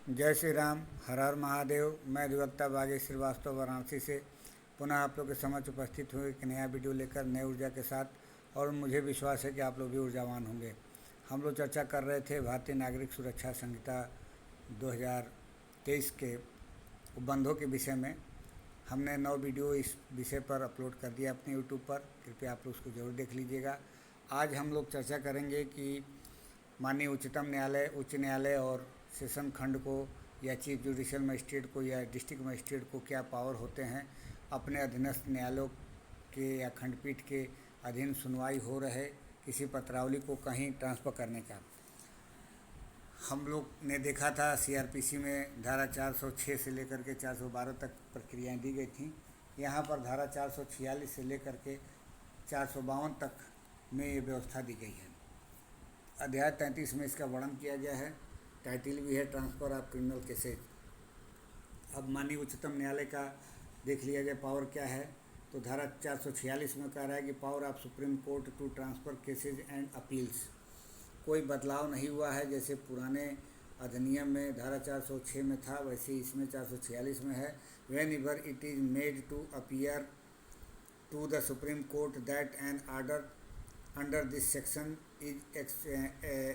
जय श्री राम। हर हर महादेव। मैं अधिवक्ता बागेश श्रीवास्तव वाराणसी से पुनः आप लोग के समक्ष उपस्थित हुए एक नया वीडियो लेकर नई ऊर्जा के साथ। और मुझे विश्वास है कि आप लोग भी ऊर्जावान होंगे। हम लोग चर्चा कर रहे थे भारतीय नागरिक सुरक्षा संहिता 2023 के उपबंधों के विषय में। हमने 9 वीडियो इस विषय पर अपलोड कर दिया अपने यूट्यूब पर, कृपया आप लोग उसको ज़रूर देख लीजिएगा। आज हम लोग चर्चा करेंगे कि माननीय उच्चतम न्यायालय, उच्च न्यायालय और सेशन खंड को या चीफ जुडिशियल मजिस्ट्रेट को या डिस्ट्रिक्ट मजिस्ट्रेट को क्या पावर होते हैं अपने अधीनस्थ न्यायालयों के या खंडपीठ के अधीन सुनवाई हो रहे किसी पत्रावली को कहीं ट्रांसफ़र करने का। हम लोग ने देखा था सीआरपीसी में धारा 406 से लेकर के 412 तक प्रक्रियाएं दी गई थी। यहाँ पर धारा 446 से लेकर के 452 तक में ये व्यवस्था दी गई है। अध्याय 33 में इसका वर्णन किया गया है। टाइटल भी है ट्रांसफ़र ऑफ क्रिमिनल केसेज। अब माननीय उच्चतम न्यायालय का देख लिया जाए पावर क्या है। तो धारा 446 में कह रहा है कि power of supreme court to transfer cases and appeals. कोई बदलाव नहीं हुआ है, जैसे पुराने अधिनियम में धारा 406 में था वैसे इसमें 446 में है। Whenever it is made to appear to the supreme court that an order under this section is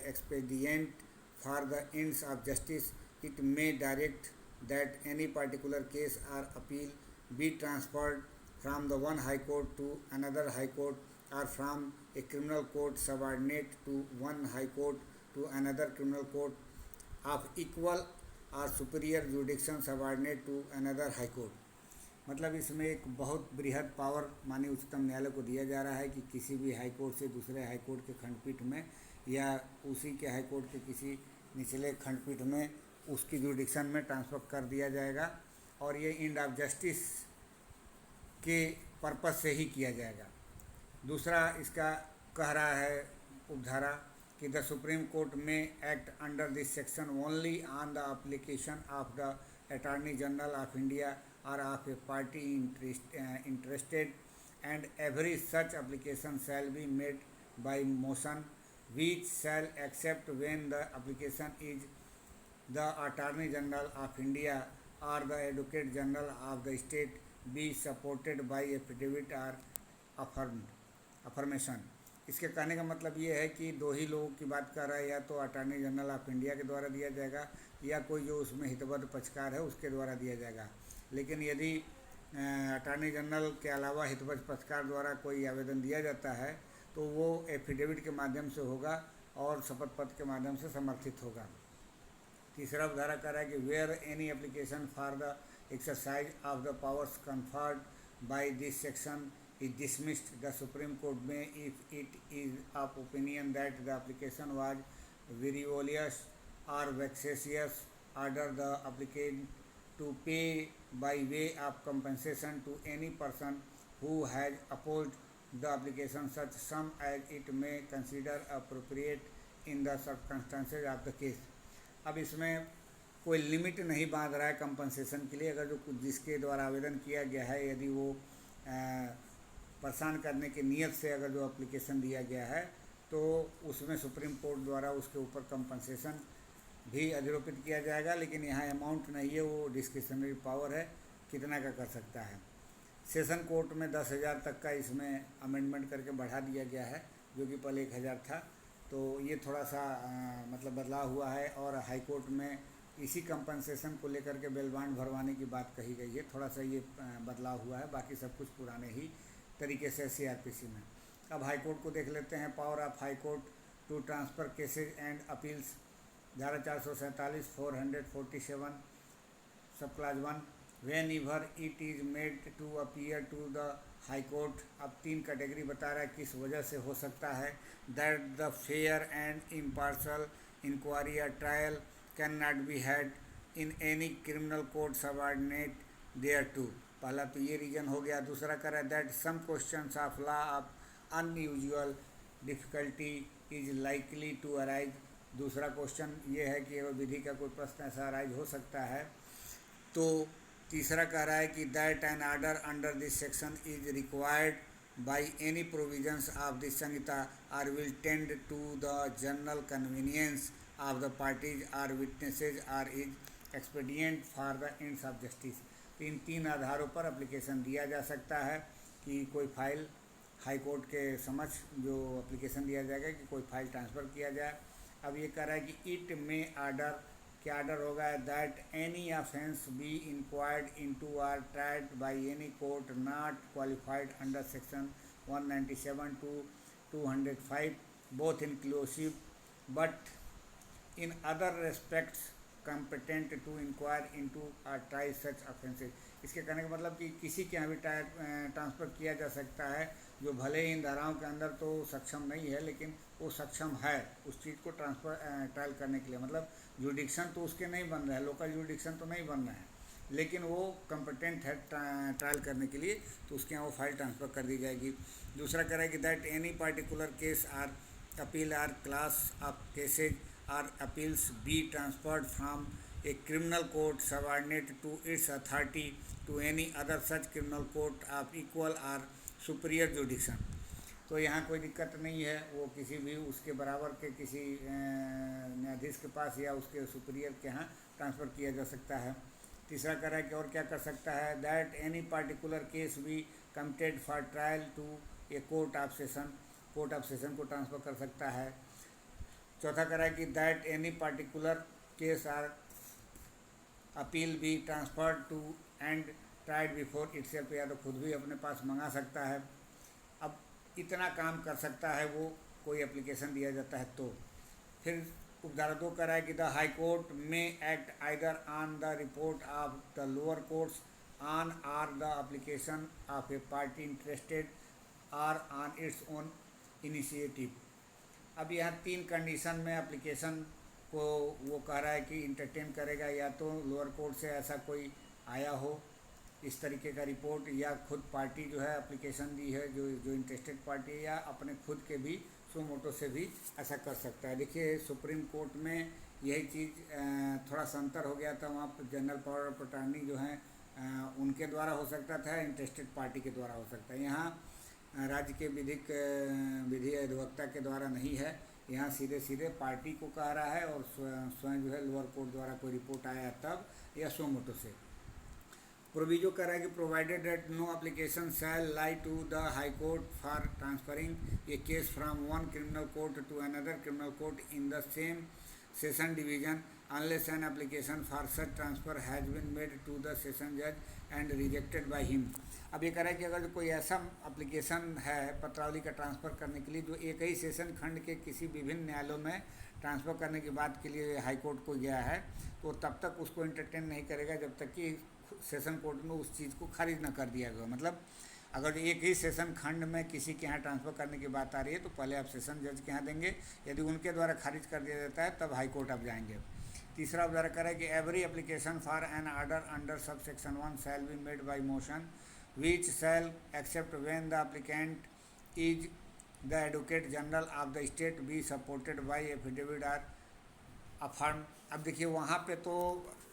expedient for the ends of justice, it may direct that any particular case or appeal be transferred from the one high court to another high court, or from a criminal court subordinate to one high court to another criminal court of equal or superior jurisdiction subordinate to another high court। मतलब इसमें एक बहुत बृहद power माननीय उच्चतम न्यायालय को दिया जा रहा है कि किसी भी हाई कोर्ट से दूसरे हाई कोर्ट के खंडपीठ में या उसी के हाई कोर्ट के किसी निचले खंडपीठ में उसकी जुरिडिक्शन में ट्रांसफ़र कर दिया जाएगा, और ये एंड ऑफ जस्टिस के पर्पज़ से ही किया जाएगा। दूसरा इसका कह रहा है उपधारा कि the supreme court may act under this section only on the application of the attorney general of India or of a party interested, and every such application shall be made by motion, which shall accept when the application is the Attorney General of India or the Advocate General of the state, be supported by affidavit or affirmation। इसके कहने का मतलब ये है कि दो ही लोगों की बात कर रहा है, या तो अटॉर्नी जनरल ऑफ इंडिया के द्वारा दिया जाएगा या कोई जो उसमें हितबद्ध पक्षकार है उसके द्वारा दिया जाएगा। लेकिन यदि अटॉर्नी जनरल के अलावा हितबद्ध पक्षकार द्वारा कोई आवेदन दिया जाता है तो वो एफिडेविट के माध्यम से होगा और शपथ पत्र के माध्यम से समर्थित होगा। तीसरा धारा कह रहा है कि where any application for the exercise of the powers conferred by this section is dismissed, the Supreme Court may, if it is of opinion that the application was frivolous or vexatious, order the applicant to pay by way of compensation to any person who has opposed the application such sum as it may consider appropriate in the circumstances of the case। अब इसमें कोई limit नहीं बांध रहा है compensation के लिए। अगर जो जिसके द्वारा आवेदन किया गया है यदि वो परेशान करने की नीयत से अगर जो एप्लीकेशन दिया गया है तो उसमें सुप्रीम कोर्ट द्वारा उसके ऊपर कंपनसेशन भी अधिरोपित किया जाएगा। लेकिन यहाँ अमाउंट नहीं है, वो डिस्क्रिशनरी पावर है, कितना का कर सकता है। सेशन कोर्ट में 10,000 तक का इसमें अमेंडमेंट करके बढ़ा दिया गया है, जो कि पहले 1,000 था। तो ये थोड़ा सा मतलब बदलाव हुआ है। और हाई कोर्ट में इसी कंपनसेशन को लेकर के बेल बांड भरवाने की बात कही गई है। थोड़ा सा ये बदलाव हुआ है, बाकी सब कुछ पुराने ही तरीके से सीआरपीसी में। अब हाई कोर्ट को देख लेते हैं। Power of high court to transfer cases and appeals, धारा 447 447 sub clause 1। Whenever it is made to appear to the high court. अब 3 कैटेगरी बता रहा है किस वजह से हो सकता है। That the fair and impartial inquiry या trial can not be had in any criminal court subordinate thereto. पहला तो ये रीजन हो गया। दूसरा कह रहा है that some questions of law of unusual difficulty is likely to arise. दूसरा क्वेश्चन ये है कि अगर विधि का कोई प्रश्न ऐसा अराइज हो सकता है। तो तीसरा कह रहा है कि that an order under this section is required by any provisions of this Sanhita or will tend to the general convenience of the parties or witnesses or is expedient for the ends of justice. तो इन 3 आधारों पर application दिया जा सकता है कि कोई फाइल हाई कोर्ट के समक्ष जो एप्लीकेशन दिया जाएगा कि कोई फाइल ट्रांसफ़र किया जाए। अब ये कह रहा है कि इट में आर्डर, क्या आर्डर होगा, that any offence be inquired into or tried by any court not qualified under section 197 to 205 both inclusive but in other respects competent to inquire into or try such offenses। इसके कहने का मतलब कि किसी के यहाँ भी ट्रांसफ़र किया जा सकता है जो भले ही इन धाराओं के अंदर तो सक्षम नहीं है, लेकिन वो सक्षम है उस चीज़ को ट्रायल करने के लिए। मतलब जुडिक्शन तो उसके नहीं बन रहा है, लोकल जुडिक्शन तो नहीं बन रहा है, लेकिन वो कम्पिटेंट है ट्रायल करने के लिए, तो उसके यहाँ वो फाइल ट्रांसफ़र कर दी जाएगी। दूसरा कह रहा है कि that any particular case or appeal or class of cases or appeals be transferred from a criminal court subordinate to its authority to any other such criminal court of equal or superior jurisdiction. तो यहाँ कोई दिक्कत नहीं है, वो किसी भी उसके बराबर के किसी न्यायाधीश के पास या उसके सुपीरियर के यहाँ ट्रांसफ़र किया जा सकता है। तीसरा कह रहा है कि और क्या कर सकता है, that any particular case be committed for trial to a court of session, court of session को ट्रांसफ़र कर सकता है। चौथा कह रहा है कि that any particular case or appeal be transferred to and tried before itself, या तो खुद भी अपने पास मंगा सकता है। अब इतना काम कर सकता है वो, कोई एप्लीकेशन दिया जाता है तो। फिर उपधारा 2 कह रहा है कि the high court may act either on the report of the lower courts on or the application of a party interested or on its own initiative. अब यहाँ 3 कंडीशन में एप्लीकेशन को वो कह रहा है कि इंटरटेन करेगा, या तो लोअर कोर्ट से ऐसा कोई आया हो इस तरीके का रिपोर्ट, या खुद पार्टी जो है एप्लीकेशन दी है जो इंटरेस्टेड पार्टी है, या अपने खुद के भी सो मोटो से भी ऐसा कर सकता है। देखिए सुप्रीम कोर्ट में यही चीज़ थोड़ा सा अंतर हो गया था, वहाँ पर जनरल पावर ऑफ अटॉर्नी जो हैं उनके द्वारा हो सकता था, इंटरेस्टेड पार्टी के द्वारा हो सकता है। यहाँ राज्य के विधि अधिवक्ता के द्वारा नहीं है, यहाँ सीधे सीधे पार्टी को कह रहा है, और स्वयं जो है लोअर कोर्ट द्वारा कोई रिपोर्ट आया तब, या सो मोटो से। प्रोविजो कर रहा है कि provided that no application shall lie to the high court for transferring a case from one criminal court to another criminal court in the same session division unless an application for such transfer has been made to the session जज and rejected by him. अब ये कह रहा है कि अगर कोई ऐसा एप्लीकेशन है पत्रावली का ट्रांसफ़र करने के लिए जो एक ही सेशन खंड के किसी विभिन्न न्यायालयों में ट्रांसफ़र करने की बात के लिए हाई कोर्ट को गया है, तो तब तक उसको एंटरटेन नहीं करेगा जब तक कि सेशन कोर्ट में उस चीज़ को खारिज न कर दिया गया। मतलब अगर एक ही सेशन खंड में किसी के यहाँ ट्रांसफ़र करने की बात आ रही है तो पहले आप सेशन जज के यहाँ देंगे, यदि उनके द्वारा खारिज कर दिया जाता है तब हाई कोर्ट आप जाएंगे। तीसरा उपधारा करें कि every application for an order under sub section 1 shall be made by motion which shall except when the applicant is the advocate general of the state be supported by affidavit or affirm. अब देखिए वहाँ पे तो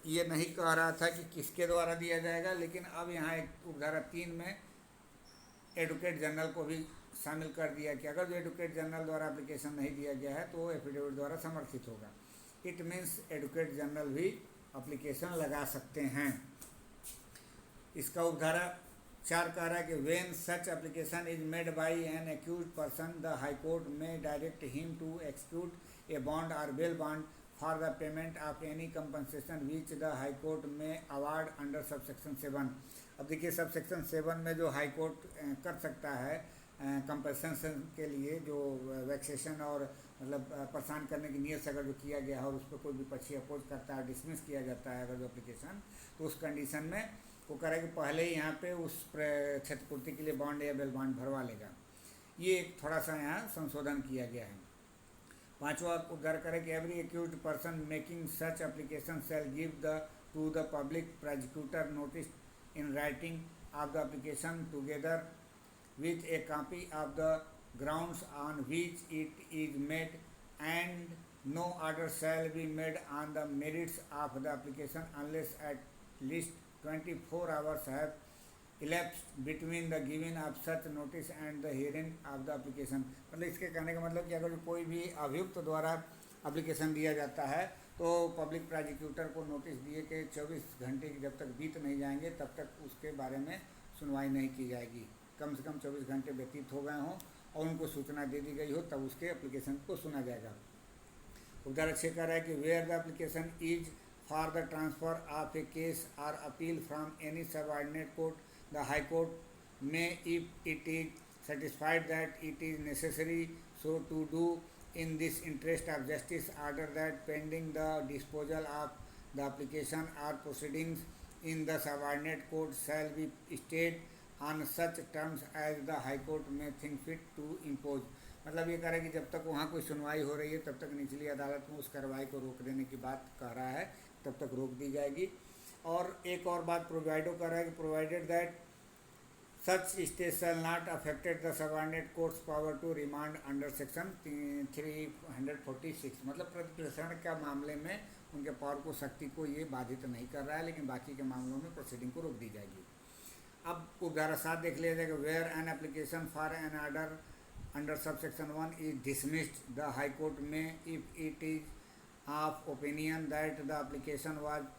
ये नहीं कह रहा था कि किसके द्वारा दिया जाएगा, लेकिन अब यहाँ एक उपधारा 3 में एडवोकेट जनरल को भी शामिल कर दिया कि अगर जो एडवोकेट जनरल द्वारा एप्लीकेशन नहीं दिया गया है तो वो एफिडेविट द्वारा समर्थित होगा। इट मीन्स एडवोकेट जनरल भी एप्लीकेशन लगा सकते हैं। इसका उपधारा 4 कह रहा है कि when such application is made by an accused person the high court may direct him to execute a bond or bail bond for the payment of any compensation which the high court may award under subsection 7। अब देखिए subsection 7 में जो high court कर सकता है compensation के लिए जो वैक्सेशन और मतलब परेशान करने की नीयत से अगर जो किया गया है और उस पर कोई विपक्षी अपोज करता है, डिसमिस किया जाता है अगर जो एप्लीकेशन, तो उस कंडीशन में वो कह रहा है कि पहले ही यहाँ पे उस क्षतिपूर्ति के लिए बॉन्ड या बेल बॉन्ड भरवा लेगा। ये एक थोड़ा सा यहाँ संशोधन किया गया है। 5वां उद्धार करें कि every accused person making such application shall give the two the public prosecutor notice in writing of the application together with a copy of the grounds on which it is made, and no order shall be made on the merits of the application unless at least 24 hours have elapsed between the giving of such notice and the hearing of the application। मतलब इसके कहने का मतलब कि अगर कोई भी अभियुक्त द्वारा एप्लीकेशन दिया जाता है तो पब्लिक प्रोसिक्यूटर को नोटिस दिए कि 24 घंटे की जब तक बीत नहीं जाएंगे तब तक उसके बारे में सुनवाई नहीं की जाएगी। कम से कम 24 घंटे व्यतीत हो गए हों और उनको सूचना दे दी गई हो, तब उसके एप्लीकेशन को सुना जाएगा। उपधारा 6 कह रहा है कि where the application is for the transfer of a case or appeal from any subordinate court, the high court may if it is satisfied that it is necessary so to do in this interest of justice, order that pending the disposal of the application or proceedings in the subordinate court shall be stayed on such terms as the high court may think fit to impose। मतलब ये कह रहा है कि जब तक वहाँ कोई सुनवाई हो रही है तब तक निचली अदालत में उस कार्रवाई को रोक देने की बात कह रहा है, तब तक रोक दी जाएगी। और एक और बात प्रोवाइडो कर रहा है कि provided that such stay shall not affected the subordinate court's power to remand under section 346। मतलब प्रतिप्रेषण का मामले में उनके पावर को, शक्ति को ये बाधित नहीं कर रहा है, लेकिन बाकी के मामलों में प्रोसीडिंग को रोक दी जाएगी। अब उपधारा 7 देख लिया जाएगा। Where an application for an order under sub section 1 is dismissed, the high court may if it is of opinion that the application was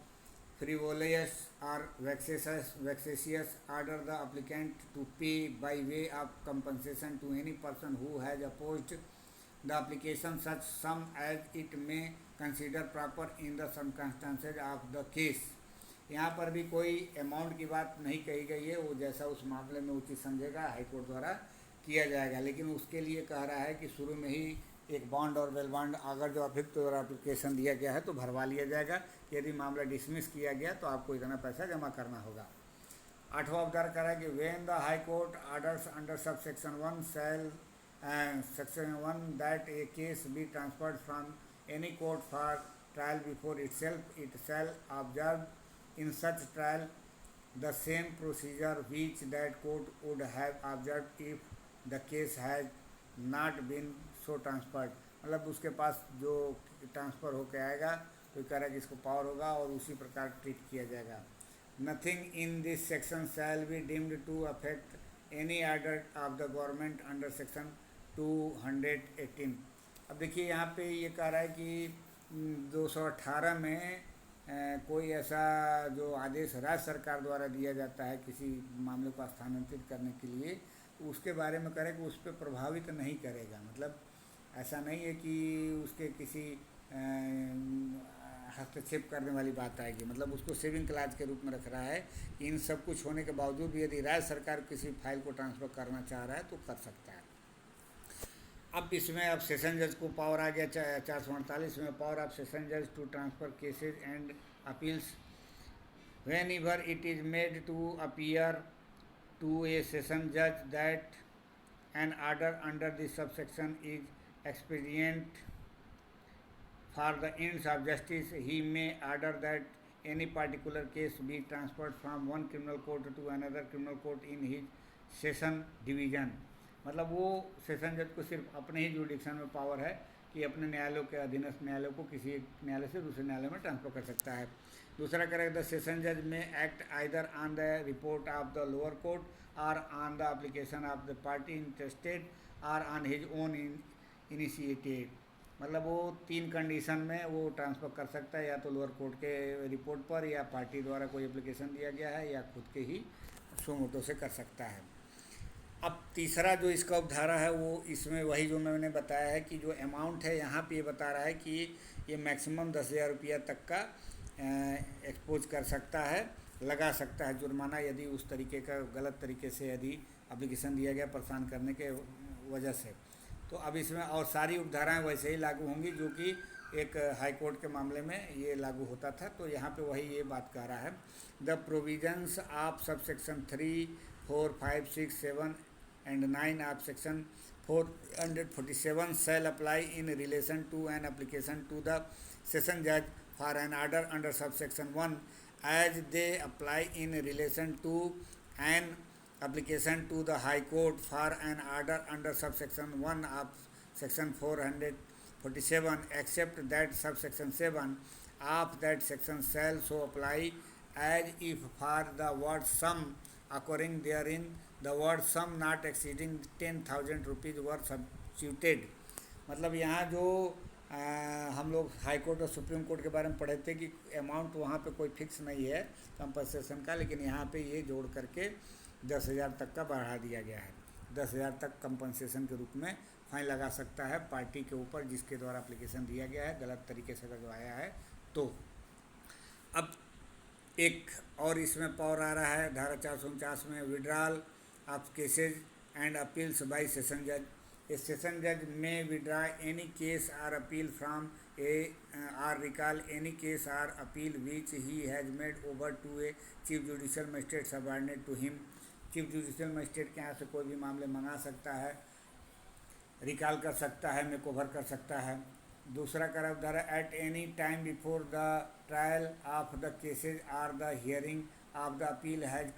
frivolous or vexatious, order the applicant to pay by way of compensation to any person who has opposed the application such sum as it may consider proper in the circumstances of the case। यहाँ पर भी कोई amount की बात नहीं कही गई है, वो जैसा उस मामले में उचित समझेगा हाईकोर्ट द्वारा किया जाएगा। लेकिन उसके लिए कह रहा है कि शुरू में ही एक बॉन्ड और वेल बॉन्ड अगर जो अभियुक्त द्वारा एप्लीकेशन दिया गया है तो भरवा लिया जाएगा। यदि मामला डिसमिस किया गया तो आपको इतना पैसा जमा करना होगा। 8वां उपधारा कर रहा है कि when the high court orders under sub section 1 section 1 that a case be transferred from any court for trial before it shall observe in such trial the same procedure which that court would have observe if the case has not been so transferred. मतलब उसके पास जो transfer होकर आएगा तो कह रहा है कि इसको पावर होगा और उसी प्रकार ट्रीट किया जाएगा। Nothing in this section shall be deemed to affect any order of the government under section 218। अब देखिए यहाँ पे ये कह रहा है कि 218 में कोई ऐसा जो आदेश राज्य सरकार द्वारा दिया जाता है किसी मामले को स्थानांतरित करने के लिए, उसके बारे में करें कि उस पर प्रभावित नहीं करेगा। मतलब ऐसा नहीं है कि उसके किसी हस्तक्षेप करने वाली बात आएगी। मतलब उसको सेविंग क्लाज के रूप में रख रहा है कि इन सब कुछ होने के बावजूद भी यदि राज्य सरकार किसी फाइल को ट्रांसफ़र करना चाह रहा है तो कर सकता है। अब इसमें अब सेशन जज को पावर आ गया 448 में, पावर ऑफ सेशन जज to transfer cases and appeals whenever it is made to appear to a session judge that an order under this subsection is expedient for the ends of justice, he may order that any particular case be transferred from one criminal court to another criminal court in his session division। मतलब वो session जज को सिर्फ अपने ही जुडिक्शन में power है कि अपने न्यायालयों के अधीनस्थ न्यायालयों को किसी एक न्यायालय से दूसरे न्यायालय में ट्रांसफ़र कर सकता है। दूसरा करेगा द सेशन जज may act either on the report of the lower court or on the application of the party interested or on his own initiative. मतलब वो 3 कंडीशन में वो ट्रांसफ़र कर सकता है, या तो लोअर कोर्ट के रिपोर्ट पर, या पार्टी द्वारा कोई एप्लीकेशन दिया गया है, या खुद के ही सुमोटो से कर सकता है। अब तीसरा जो इसका उपधारा है वो इसमें वही जो मैंने बताया है कि जो अमाउंट है यहाँ पे ये बता रहा है कि ये मैक्सिमम 10,000 रुपया तक का एक्सपोज कर सकता है, लगा सकता है जुर्माना, यदि उस तरीके का गलत तरीके से यदि एप्लीकेशन दिया गया परेशान करने के वजह से। तो अब इसमें और सारी उपधाराएं वैसे ही लागू होंगी जो कि एक हाई कोर्ट के मामले में ये लागू होता था। तो यहाँ पे वही ये बात कह रहा है, the provisions of sub section 3, 4, 5, 6, 7 and 9 of section 447 shall apply in relation to an application to the session judge for an order under subsection 1 as they apply in relation to an application to the high court for an order under subsection 1 of section 447 except that subsection 7 of that section shall so apply as if for the word sum occurring therein the word sum not exceeding 10,000 rupees were substituted। मतलब यहाँ जो हम लोग high court और supreme court के बारे में पढ़े थे कि अमाउंट वहाँ पे कोई फिक्स नहीं है कंपनसेशन का, लेकिन यहाँ पे ये जोड़ करके 10,000 तक का बढ़ा दिया गया है। 10,000 तक कंपनसेशन के रूप में फाइन लगा सकता है पार्टी के ऊपर जिसके द्वारा एप्लीकेशन दिया गया है, गलत तरीके से अगर जो आया है तो। अब एक और इसमें पावर आ रहा है धारा 449 में, withdrawal of cases and appeals bye session जज। A session judge may withdraw any case or appeal from or recall any case or appeal which he has made over to a chief judicial magistrate subordinate to him। Chief judicial magistrate के यहाँ से कोई भी मामले मंगा सकता है, recall कर सकता है, मेक ओवर कर सकता है। दूसरा करार धारा at any time before the trial of the cases or the hearing of the appeal has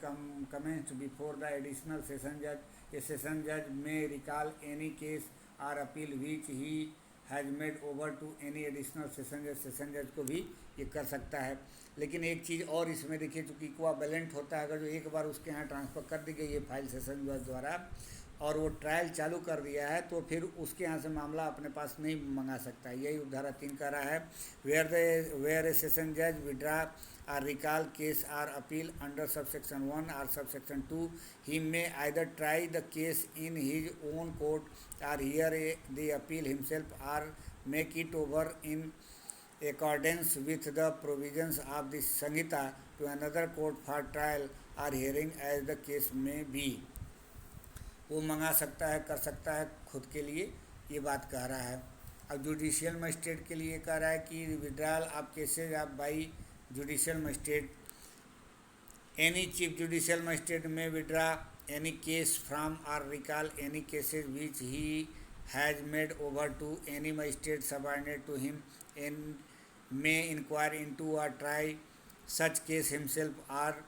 commenced before the additional session judge। A session judge may recall any case or appeal which he has made over to any additional session judge। Session जज को भी ये कर सकता है। लेकिन एक चीज़ और इसमें देखिए, चूँकि इक्वावेलेंट होता है, अगर जो एक बार उसके यहाँ ट्रांसफ़र कर दी गई है फाइल सेशन जज द्वारा और वो ट्रायल चालू कर दिया है, तो फिर उसके यहाँ से मामला अपने पास नहीं मंगा सकता। यही धारा 3 कह रहा है, वेयर ए सेशन जज withdraw or recall case or appeal under subsection 1 or subsection 2, he may either try the case in his own court or hear the appeal himself or make it over in accordance with the provisions of the Samhita to another court for trial or hearing as the case may be। वो मंगा सकता है, कर सकता है खुद के लिए, ये बात कह रहा है। अब जुडिशियल मजिस्ट्रेट के लिए कह रहा है कि withdrawal of cases of by judicial magistrate, any chief judicial magistrate may withdraw any case from और recall any cases which he has made over to any magistrate subordinate to him and may inquire into or try such case himself or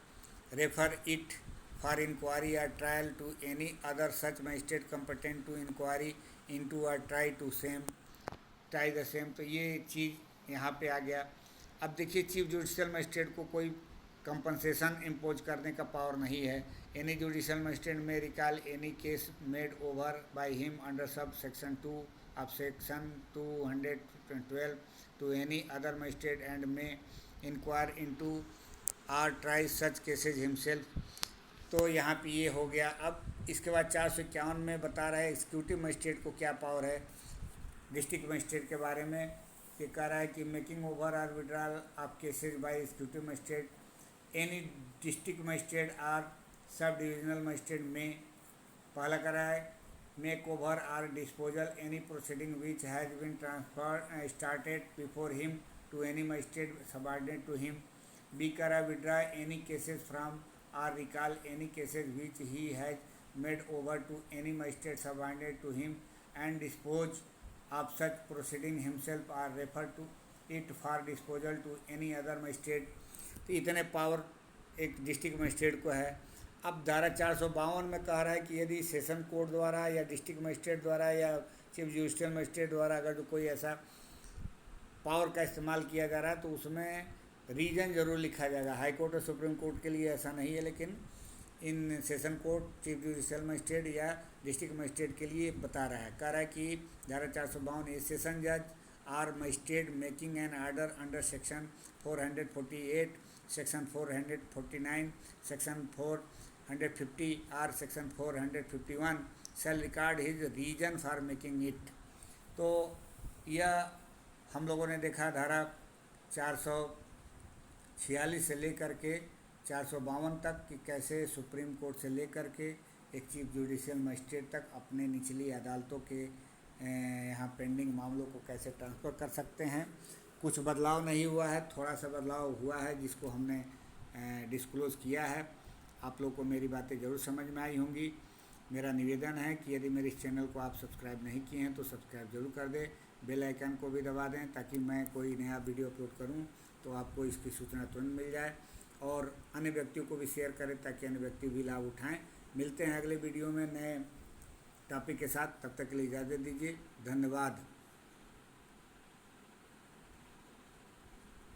refer it for inquiry or trial to any other such magistrate competent to inquiry into or try the same. तो ये चीज़ यहाँ पे आ गया। अब देखिए, chief judicial magistrate को कोई compensation impose करने का पावर नहीं है। Any judicial magistrate may recall any case made over by him under sub section 2 of section 212 to any other magistrate and may inquire into or try such cases himself. तो यहाँ पे ये हो गया। अब इसके बाद 451 में बता रहा है एग्जीक्यूटिव मजिस्ट्रेट को क्या पावर है डिस्ट्रिक्ट मजिस्ट्रेट के बारे में। ये कह रहा है कि मेकिंग ओवर और withdrawal of cases by executive magistrate, any district magistrate और सब डिविजनल मजिस्ट्रेट में, पहला कह रहा है मेक ओवर और disposal any proceeding which has been transfer started before him to any magistrate subordinate to him. B कह रहा है विड्रा एनी केसेज फ्रॉम और recall any cases which he has made over to any magistrate subordinate to him and dispose of such proceeding himself or refer to it for disposal to any other magistrate। तो इतने power एक district magistrate को है। अब धारा 452 में कह रहा है कि यदि सेशन कोर्ट द्वारा या डिस्ट्रिक्ट मजिस्ट्रेट द्वारा या चीफ जुडिशियल मजिस्ट्रेट द्वारा अगर जो कोई ऐसा पावर का इस्तेमाल किया जा रहा है तो उसमें रीजन ज़रूर लिखा जाएगा। हाई कोर्ट और सुप्रीम कोर्ट के लिए ऐसा नहीं है, लेकिन in session court, chief judicial magistrate या डिस्ट्रिक्ट मजिस्ट्रेट के लिए बता रहा है। कह रहा है कि धारा 452 ए सेशन जज or magistrate making an order under section 448, section 449, section 450 और section 451 shall record his reason for making it. तो यह हम लोगों ने देखा धारा 446 से लेकर के 452 तक कि कैसे सुप्रीम कोर्ट से लेकर के एक चीफ जुडिशियल मजिस्ट्रेट तक अपने निचली अदालतों के यहाँ पेंडिंग मामलों को कैसे ट्रांसफ़र कर सकते हैं। कुछ बदलाव नहीं हुआ है, थोड़ा सा बदलाव हुआ है जिसको हमने डिस्क्लोज़ किया है। आप लोग को मेरी बातें ज़रूर समझ में आई होंगी। मेरा निवेदन है कि यदि मेरे इस चैनल को आप सब्सक्राइब नहीं किए हैं तो सब्सक्राइब ज़रूर कर दें, बेल आइकन को भी दबा दें ताकि मैं कोई नया वीडियो अपलोड करूं तो आपको इसकी सूचना तुरंत मिल जाए, और अन्य व्यक्तियों को भी शेयर करें ताकि अन्य व्यक्ति भी लाभ उठाएं। मिलते हैं अगले वीडियो में नए टॉपिक के साथ, तब तक के लिए इजाज़त दीजिए। धन्यवाद।